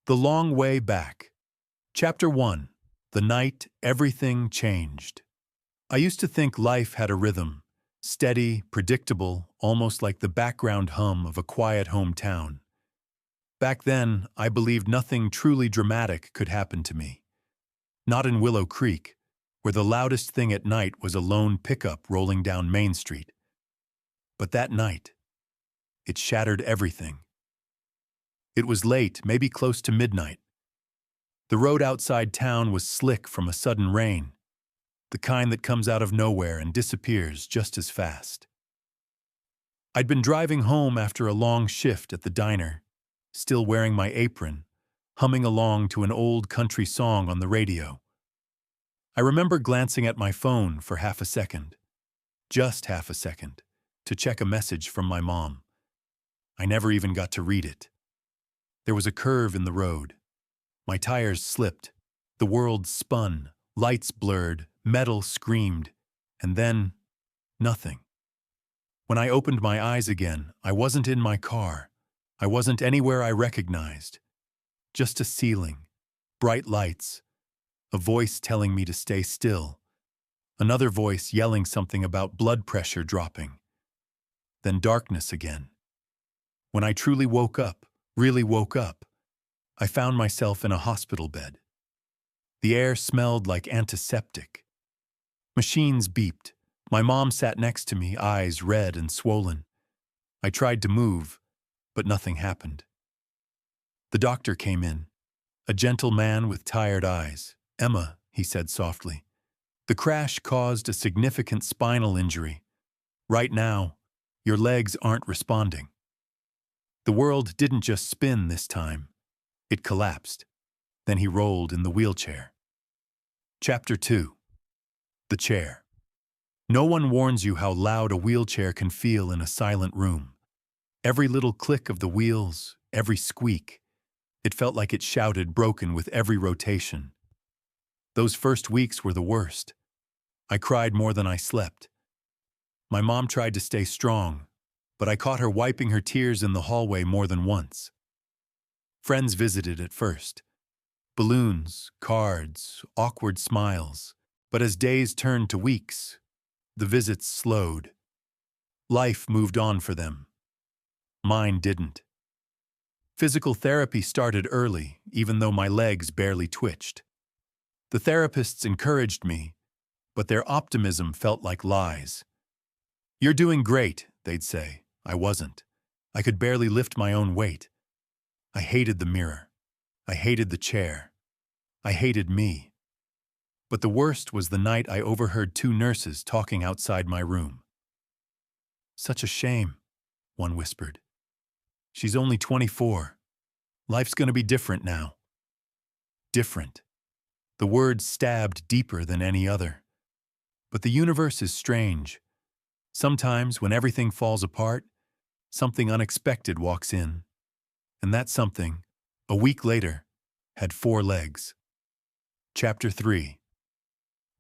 The Long Way Back. Chapter 1. The Night Everything Changed. I used to think life had a rhythm, steady, predictable, almost like the background hum of a quiet hometown. Back then, I believed nothing truly dramatic could happen to me. Not in Willow Creek, where the loudest thing at night was a lone pickup rolling down Main Street. But that night, it shattered everything. It was late, maybe close to midnight. The road outside town was slick from a sudden rain, the kind that comes out of nowhere and disappears just as fast. I'd been driving home after a long shift at the diner, still wearing my apron, humming along to an old country song on the radio. I remember glancing at my phone for half a second, just half a second, to check a message from my mom. I never even got to read it. There was a curve in the road. My tires slipped. The world spun. Lights blurred. Metal screamed. And then, nothing. When I opened my eyes again, I wasn't in my car. I wasn't anywhere I recognized. Just a ceiling. Bright lights. A voice telling me to stay still. Another voice yelling something about blood pressure dropping. Then darkness again. When I truly woke up, really woke up, I found myself in a hospital bed. The air smelled like antiseptic. Machines beeped. My mom sat next to me, eyes red and swollen. I tried to move, but nothing happened. The doctor came in, a gentle man with tired eyes. "Emma," he said softly, "the crash caused a significant spinal injury. Right now, your legs aren't responding." The world didn't just spin this time. It collapsed. Then he rolled in the wheelchair. Chapter 2. The Chair. No one warns you how loud a wheelchair can feel in a silent room. Every little click of the wheels, every squeak, it felt like it shouted, broken with every rotation. Those first weeks were the worst. I cried more than I slept. My mom tried to stay strong, but I caught her wiping her tears in the hallway more than once. Friends visited at first. Balloons, cards, awkward smiles. But as days turned to weeks, the visits slowed. Life moved on for them. Mine didn't. Physical therapy started early, even though my legs barely twitched. The therapists encouraged me, but their optimism felt like lies. "You're doing great," they'd say. I wasn't. I could barely lift my own weight. I hated the mirror. I hated the chair. I hated me. But the worst was the night I overheard two nurses talking outside my room. "Such a shame," one whispered. "She's only 24. Life's gonna be different now." Different. The word stabbed deeper than any other. But the universe is strange. Sometimes, when everything falls apart, something unexpected walks in. And that something, a week later, had 4 legs. Chapter 3.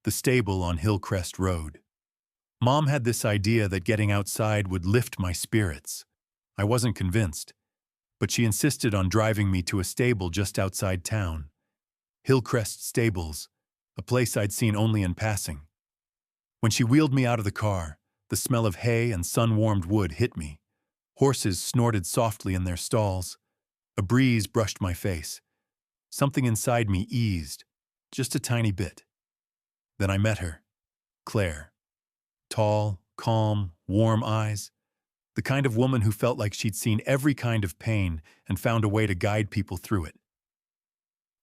The Stable on Hillcrest Road. Mom had this idea that getting outside would lift my spirits. I wasn't convinced, but she insisted on driving me to a stable just outside town. Hillcrest Stables, a place I'd seen only in passing. When she wheeled me out of the car, the smell of hay and sun-warmed wood hit me. Horses snorted softly in their stalls. A breeze brushed my face. Something inside me eased, just a tiny bit. Then I met her, Claire. Tall, calm, warm eyes. The kind of woman who felt like she'd seen every kind of pain and found a way to guide people through it.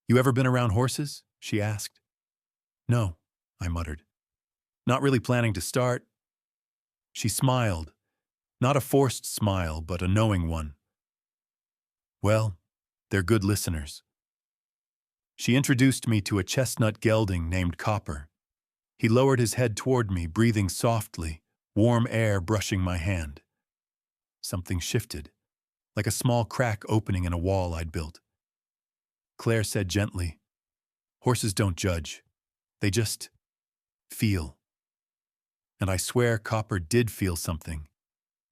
"You ever been around horses?" she asked. "No," I muttered. "Not really planning to start." She smiled. Not a forced smile, but a knowing one. "Well, they're good listeners." She introduced me to a chestnut gelding named Copper. He lowered his head toward me, breathing softly, warm air brushing my hand. Something shifted, like a small crack opening in a wall I'd built. Claire said gently, "Horses don't judge. They just feel." And I swear Copper did feel something.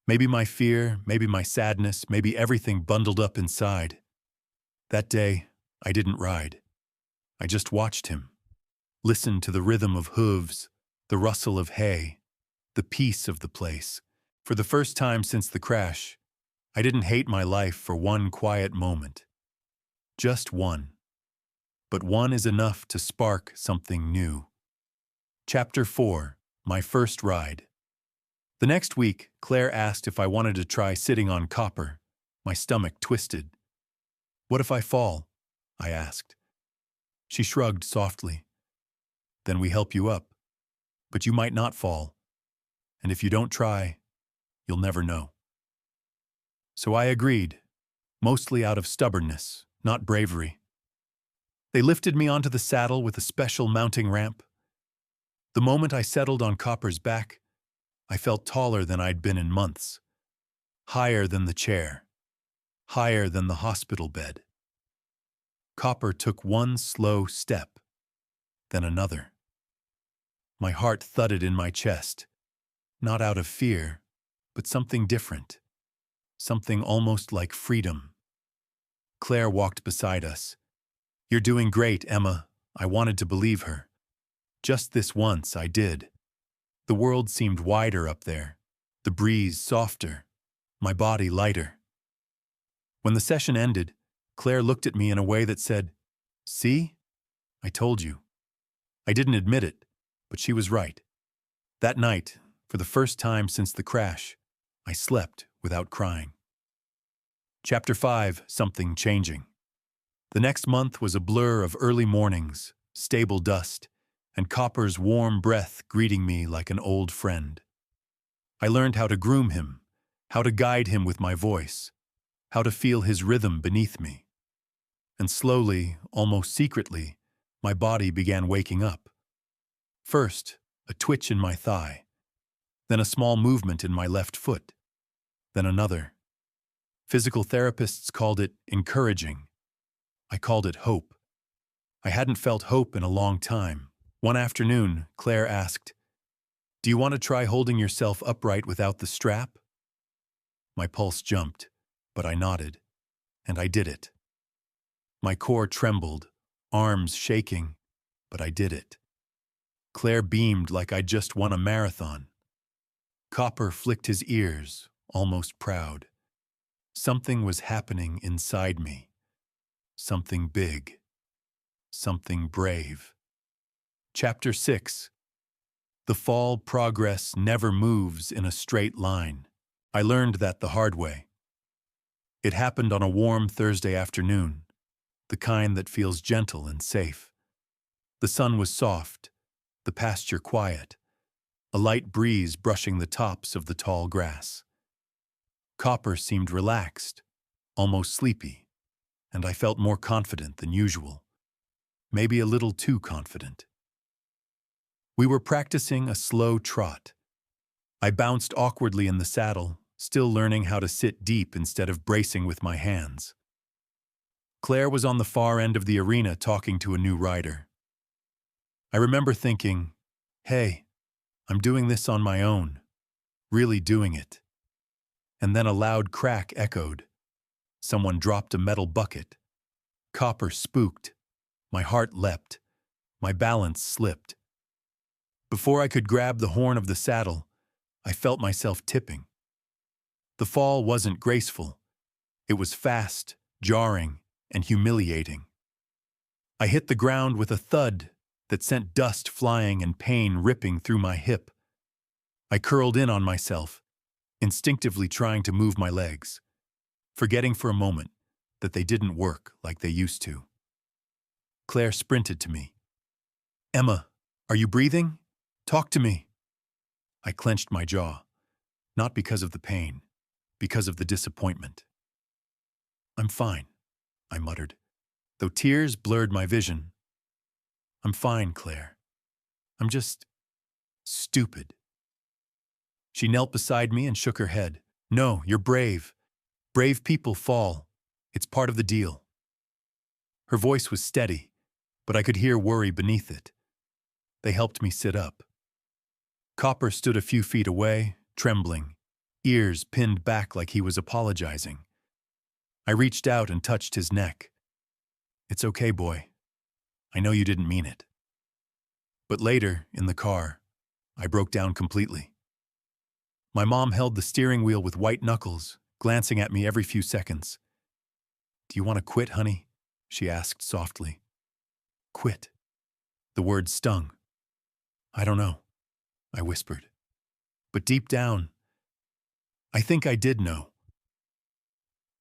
Maybe my fear, maybe my sadness, maybe everything bundled up inside. That day, I didn't ride. I just watched him, listened to the rhythm of hooves, the rustle of hay, the peace of the place. For the first time since the crash, I didn't hate my life for one quiet moment. Just one. But one is enough to spark something new. Chapter 4. My First Ride. The next week, Claire asked if I wanted to try sitting on copper. My stomach twisted. "What if I fall?" I asked. She shrugged softly. "Then we help you up. But you might not fall. And if you don't try, you'll never know." So I agreed, mostly out of stubbornness, not bravery. They lifted me onto the saddle with a special mounting ramp. The moment I settled on Copper's back, I felt taller than I'd been in months, higher than the chair, higher than the hospital bed. Copper took one slow step, then another. My heart thudded in my chest, not out of fear, but something different, something almost like freedom. Claire walked beside us. "You're doing great, Emma." I wanted to believe her. Just this once, I did. The world seemed wider up there, the breeze softer, my body lighter. When the session ended, Claire looked at me in a way that said, "See? I told you." I didn't admit it, but she was right. That night, for the first time since the crash, I slept without crying. Chapter 5. Something Changing. The next month was a blur of early mornings, stable dust, and Copper's warm breath greeting me like an old friend. I learned how to groom him, how to guide him with my voice, how to feel his rhythm beneath me. And slowly, almost secretly, my body began waking up. First, a twitch in my thigh, then a small movement in my left foot, then another. Physical therapists called it encouraging. I called it hope. I hadn't felt hope in a long time. One afternoon, Claire asked, "Do you want to try holding yourself upright without the strap?" My pulse jumped, but I nodded, and I did it. My core trembled, arms shaking, but I did it. Claire beamed like I'd just won a marathon. Copper flicked his ears, almost proud. Something was happening inside me. Something big. Something brave. Chapter 6. The fall progress never moves in a straight line. I learned that the hard way. It happened on a warm Thursday afternoon, the kind that feels gentle and safe. The sun was soft, the pasture quiet, a light breeze brushing the tops of the tall grass. Copper seemed relaxed, almost sleepy, and I felt more confident than usual, maybe a little too confident. We were practicing a slow trot. I bounced awkwardly in the saddle, still learning how to sit deep instead of bracing with my hands. Claire was on the far end of the arena talking to a new rider. I remember thinking, "Hey, I'm doing this on my own, really doing it." And then a loud crack echoed. Someone dropped a metal bucket. Copper spooked. My heart leapt. My balance slipped. Before I could grab the horn of the saddle, I felt myself tipping. The fall wasn't graceful. It was fast, jarring, and humiliating. I hit the ground with a thud that sent dust flying and pain ripping through my hip. I curled in on myself, instinctively trying to move my legs, forgetting for a moment that they didn't work like they used to. Claire sprinted to me. "Emma, are you breathing? Talk to me." I clenched my jaw, not because of the pain, because of the disappointment. "I'm fine," I muttered, though tears blurred my vision. "I'm fine, Claire. I'm just stupid." She knelt beside me and shook her head. "No, you're brave. Brave people fall. It's part of the deal." Her voice was steady, but I could hear worry beneath it. They helped me sit up. Copper stood a few feet away, trembling, ears pinned back like he was apologizing. I reached out and touched his neck. It's okay, boy. I know you didn't mean it. But later, in the car, I broke down completely. My mom held the steering wheel with white knuckles, glancing at me every few seconds. "Do you want to quit, honey?" she asked softly. Quit. The word stung. "I don't know," I whispered. But deep down, I think I did know.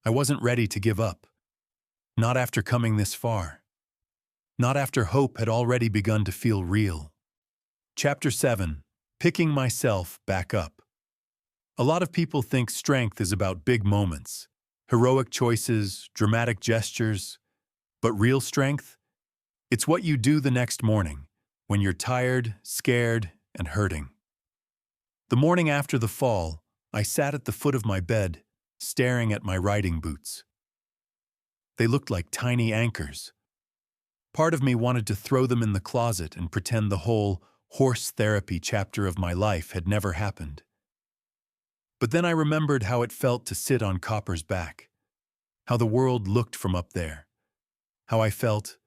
I wasn't ready to give up. Not after coming this far. Not after hope had already begun to feel real. Chapter 7. Picking myself back up. A lot of people think strength is about big moments, heroic choices, dramatic gestures. But real strength? It's what you do the next morning, when you're tired, scared, and hurting. The morning after the fall, I sat at the foot of my bed, staring at my riding boots. They looked like tiny anchors. Part of me wanted to throw them in the closet and pretend the whole horse therapy chapter of my life had never happened. But then I remembered how it felt to sit on Copper's back, how the world looked from up there, how I felt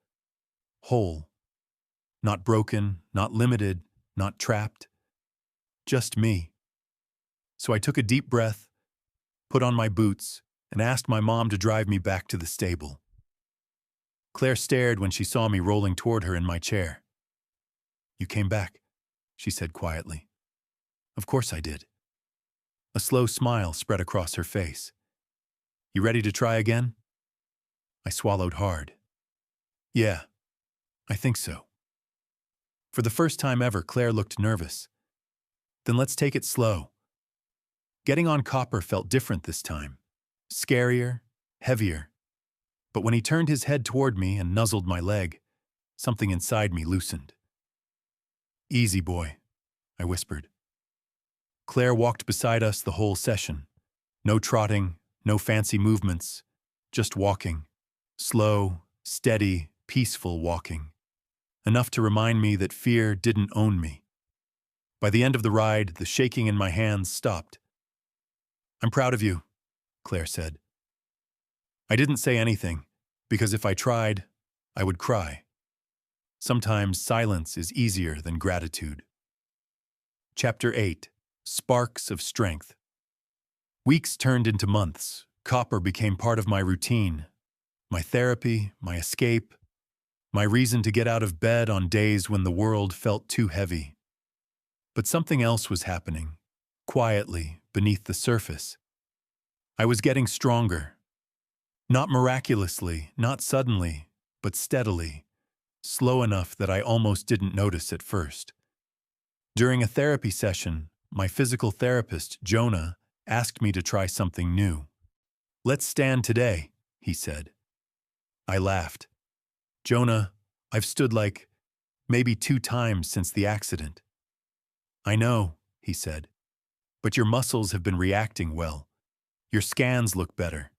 whole, not broken, not limited, not trapped, just me. So I took a deep breath, put on my boots, and asked my mom to drive me back to the stable. Claire stared when she saw me rolling toward her in my chair. "You came back," she said quietly. "Of course I did." A slow smile spread across her face. "You ready to try again?" I swallowed hard. "Yeah, I think so." For the first time ever, Claire looked nervous. "Then let's take it slow." Getting on Copper felt different this time. Scarier, heavier. But when he turned his head toward me and nuzzled my leg, something inside me loosened. "Easy, boy," I whispered. Claire walked beside us the whole session. No trotting, no fancy movements, just walking. Slow, steady, peaceful walking. Enough to remind me that fear didn't own me. By the end of the ride, the shaking in my hands stopped. "I'm proud of you," Claire said. I didn't say anything, because if I tried, I would cry. Sometimes silence is easier than gratitude. Chapter 8. Sparks of Strength. Weeks turned into months. Copper became part of my routine, my therapy, my escape, my reason to get out of bed on days when the world felt too heavy. But something else was happening, quietly, beneath the surface. I was getting stronger. Not miraculously, not suddenly, but steadily, slow enough that I almost didn't notice at first. During a therapy session, my physical therapist, Jonah, asked me to try something new. "Let's stand today," he said. I laughed. "Jonah, I've stood maybe 2 times since the accident." "I know," he said, "but your muscles have been reacting well. Your scans look better,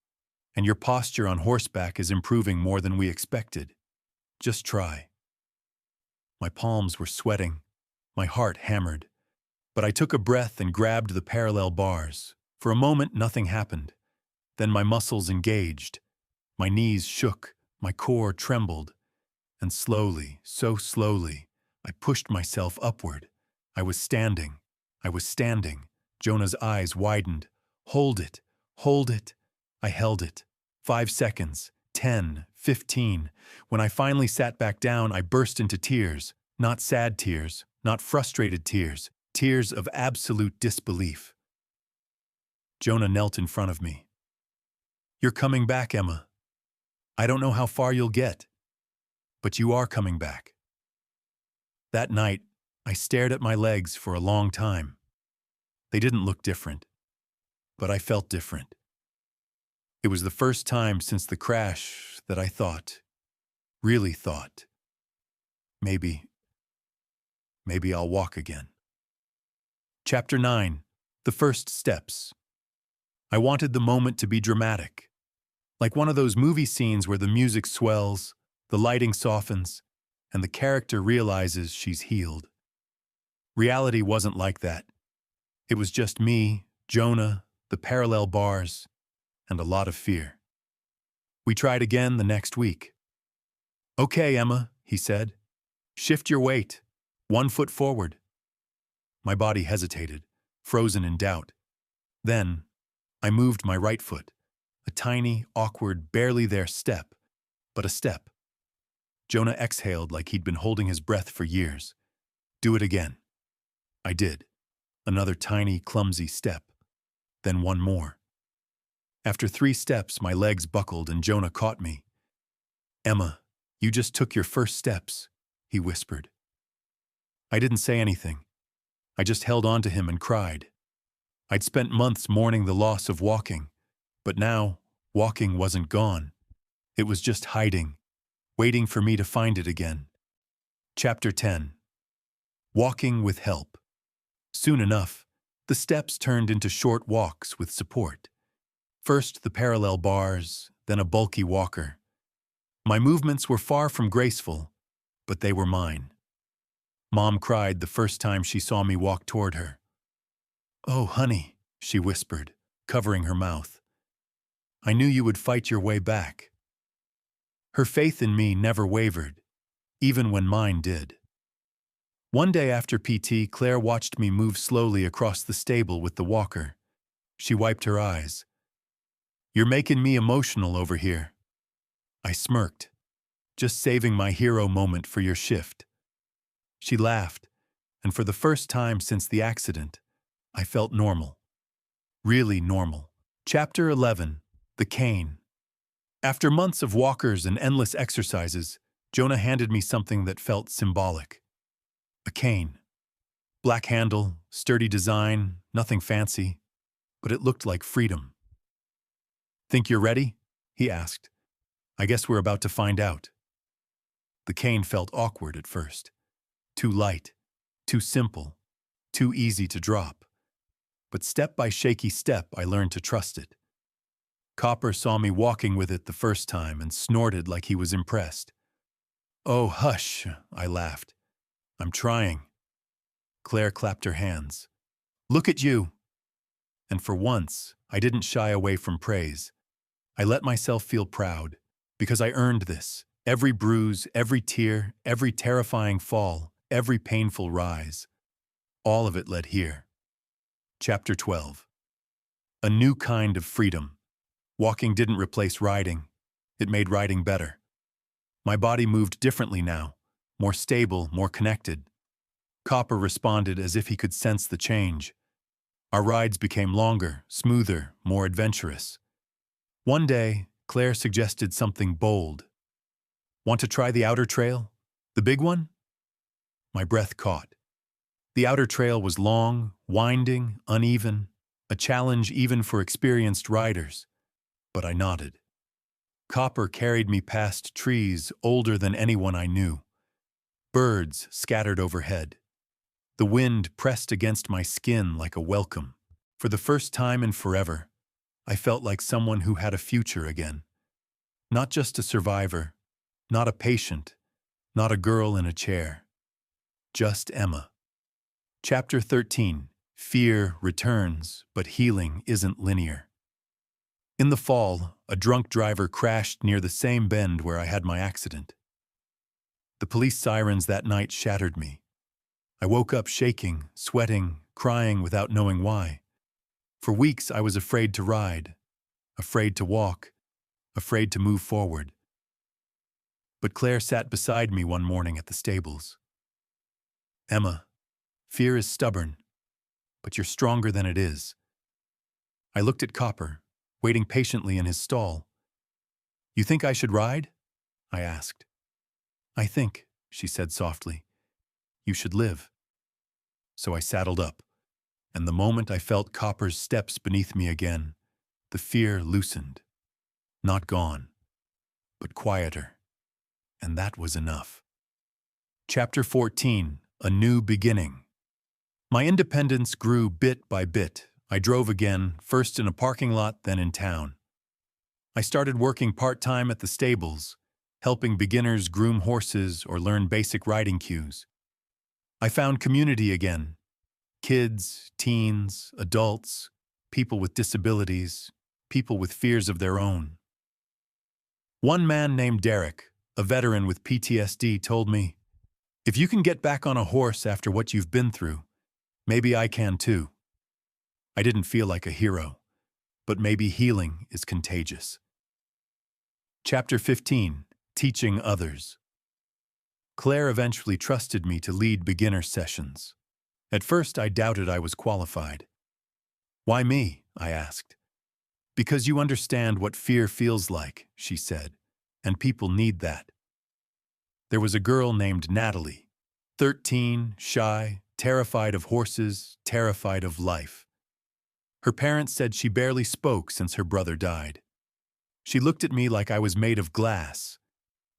and your posture on horseback is improving more than we expected. Just try." My palms were sweating, my heart hammered. But I took a breath and grabbed the parallel bars. For a moment, nothing happened. Then my muscles engaged. My knees shook, my core trembled. And slowly, so slowly, I pushed myself upward. I was standing. Jonah's eyes widened. "Hold it, hold it." I held it. 5 seconds, 10, 15. When I finally sat back down, I burst into tears. Not sad tears, not frustrated tears. Tears of absolute disbelief. Jonah knelt in front of me. "You're coming back, Emma. I don't know how far you'll get, but you are coming back." That night, I stared at my legs for a long time. They didn't look different, but I felt different. It was the first time since the crash that I thought, really thought, maybe I'll walk again. Chapter 9. The First Steps. I wanted the moment to be dramatic, like one of those movie scenes where the music swells, the lighting softens, and the character realizes she's healed. Reality wasn't like that. It was just me, Jonah, the parallel bars, and a lot of fear. We tried again the next week. Okay, Emma, he said. Shift your weight. 1 foot forward. My body hesitated, frozen in doubt. Then, I moved my right foot. A tiny, awkward, barely there step, but a step. Jonah exhaled like he'd been holding his breath for years. Do it again. I did. Another tiny, clumsy step. Then one more. After 3 steps, my legs buckled and Jonah caught me. Emma, you just took your first steps, he whispered. I didn't say anything. I just held on to him and cried. I'd spent months mourning the loss of walking, but now, walking wasn't gone. It was just hiding, waiting for me to find it again. Chapter 10. Walking with help. Soon enough, the steps turned into short walks with support. First the parallel bars, then a bulky walker. My movements were far from graceful, but they were mine. Mom cried the first time she saw me walk toward her. Oh, honey, she whispered, covering her mouth. I knew you would fight your way back. Her faith in me never wavered, even when mine did. One day after PT, Claire watched me move slowly across the stable with the walker. She wiped her eyes. You're making me emotional over here. I smirked, just saving my hero moment for your shift. She laughed, and for the first time since the accident, I felt normal. Really normal. Chapter 11. The Cane. After months of walkers and endless exercises, Jonah handed me something that felt symbolic. A cane. Black handle, sturdy design, nothing fancy, but it looked like freedom. Think you're ready? He asked. I guess we're about to find out. The cane felt awkward at first. Too light, too simple, too easy to drop. But step by shaky step, I learned to trust it. Copper saw me walking with it the first time and snorted like he was impressed. Oh, hush, I laughed. I'm trying. Claire clapped her hands. Look at you. And for once, I didn't shy away from praise. I let myself feel proud, because I earned this. Every bruise, every tear, every terrifying fall, every painful rise. All of it led here. Chapter 12. A new kind of freedom. Walking didn't replace riding. It made riding better. My body moved differently now, more stable, more connected. Copper responded as if he could sense the change. Our rides became longer, smoother, more adventurous. One day, Claire suggested something bold. Want to try the outer trail? The big one? My breath caught. The outer trail was long, winding, uneven, a challenge even for experienced riders. But I nodded. Copper carried me past trees older than anyone I knew. Birds scattered overhead. The wind pressed against my skin like a welcome. For the first time in forever, I felt like someone who had a future again. Not just a survivor, not a patient, not a girl in a chair. Just Emma. Chapter 13. Fear returns, but healing isn't linear. In the fall, a drunk driver crashed near the same bend where I had my accident. The police sirens that night shattered me. I woke up shaking, sweating, crying without knowing why. For weeks I was afraid to ride, afraid to walk, afraid to move forward. But Claire sat beside me one morning at the stables. Emma, fear is stubborn, but you're stronger than it is. I looked at Copper, waiting patiently in his stall. You think I should ride? I asked. I think, she said softly, you should live. So I saddled up, and the moment I felt Copper's steps beneath me again, the fear loosened. Not gone, but quieter. And that was enough. Chapter 14. A New Beginning. My independence grew bit by bit. I drove again, first in a parking lot, then in town. I started working part-time at the stables, helping beginners groom horses or learn basic riding cues. I found community again. Kids, teens, adults, people with disabilities, people with fears of their own. One man named Derek, a veteran with PTSD, told me, "If you can get back on a horse after what you've been through, maybe I can too." I didn't feel like a hero, but maybe healing is contagious. Chapter 15, Teaching Others. Claire eventually trusted me to lead beginner sessions. At first, I doubted I was qualified. "Why me?" I asked. "Because you understand what fear feels like," she said, "and people need that." There was a girl named Natalie, 13, shy, terrified of horses, terrified of life. Her parents said she barely spoke since her brother died. She looked at me like I was made of glass,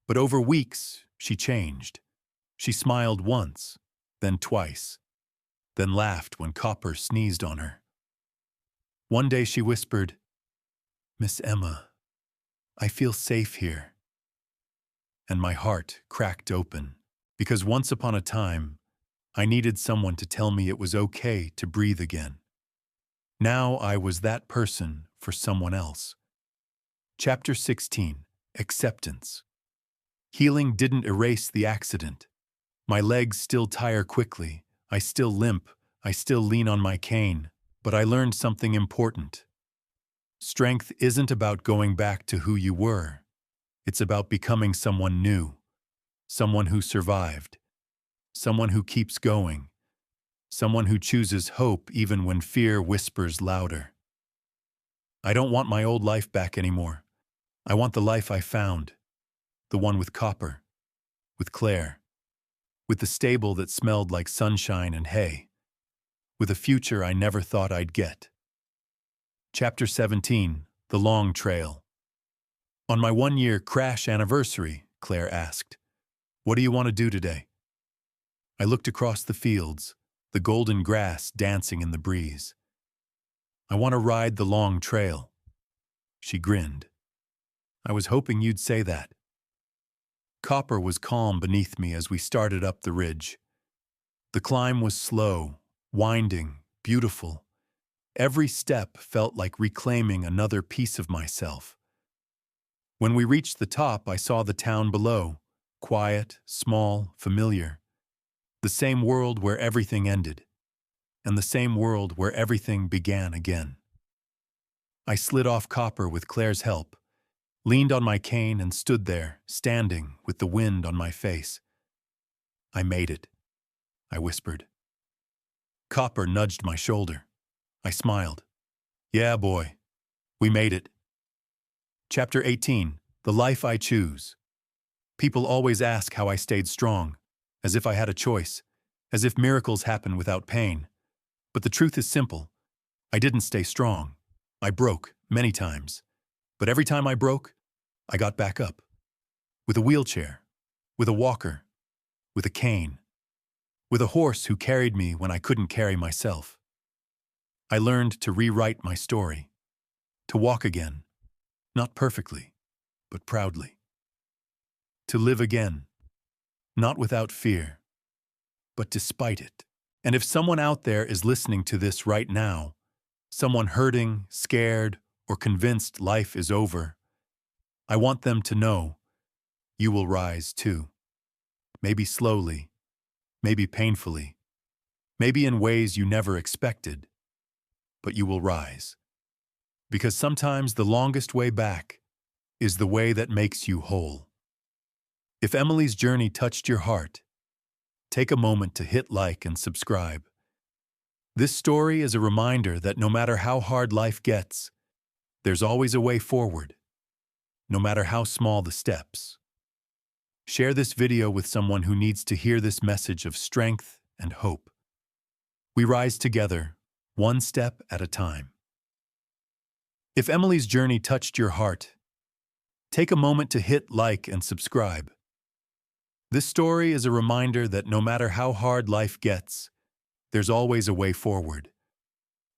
but over weeks, she changed. She smiled once, then twice, then laughed when Copper sneezed on her. One day she whispered, "Miss Emma, I feel safe here." And my heart cracked open, because once upon a time, I needed someone to tell me it was okay to breathe again. Now I was that person for someone else. Chapter 16, Acceptance. Healing didn't erase the accident. My legs still tire quickly, I still limp, I still lean on my cane, but I learned something important. Strength isn't about going back to who you were. It's about becoming someone new, someone who survived, someone who keeps going, someone who chooses hope even when fear whispers louder. I don't want my old life back anymore. I want the life I found, the one with Copper, with Claire, with the stable that smelled like sunshine and hay, with a future I never thought I'd get. Chapter 17, The Long Trail. On my 1-year crash anniversary, Claire asked, "What do you want to do today?" I looked across the fields, the golden grass dancing in the breeze. "I want to ride the long trail." She grinned. "I was hoping you'd say that." Copper was calm beneath me as we started up the ridge. The climb was slow, winding, beautiful. Every step felt like reclaiming another piece of myself. When we reached the top, I saw the town below, quiet, small, familiar. The same world where everything ended, and the same world where everything began again. I slid off Copper with Claire's help, leaned on my cane and stood there, standing with the wind on my face. "I made it," I whispered. Copper nudged my shoulder. I smiled. "Yeah, boy, we made it." Chapter 18, The Life I Choose. People always ask how I stayed strong, as if I had a choice, as if miracles happen without pain. But the truth is simple. I didn't stay strong. I broke many times. But every time I broke, I got back up. With a wheelchair, with a walker, with a cane, with a horse who carried me when I couldn't carry myself. I learned to rewrite my story, to walk again, not perfectly, but proudly. To live again, not without fear, but despite it. And if someone out there is listening to this right now, someone hurting, scared, or convinced life is over, I want them to know you will rise too. Maybe slowly, maybe painfully, maybe in ways you never expected, but you will rise. Because sometimes the longest way back is the way that makes you whole. If Emily's journey touched your heart, take a moment to hit like and subscribe. This story is a reminder that no matter how hard life gets, there's always a way forward, no matter how small the steps. Share this video with someone who needs to hear this message of strength and hope. We rise together, one step at a time. If Emily's journey touched your heart, take a moment to hit like and subscribe. This story is a reminder that no matter how hard life gets, there's always a way forward,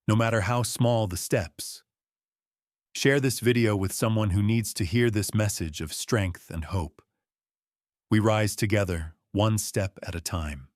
no matter how small the steps. Share this video with someone who needs to hear this message of strength and hope. We rise together, one step at a time.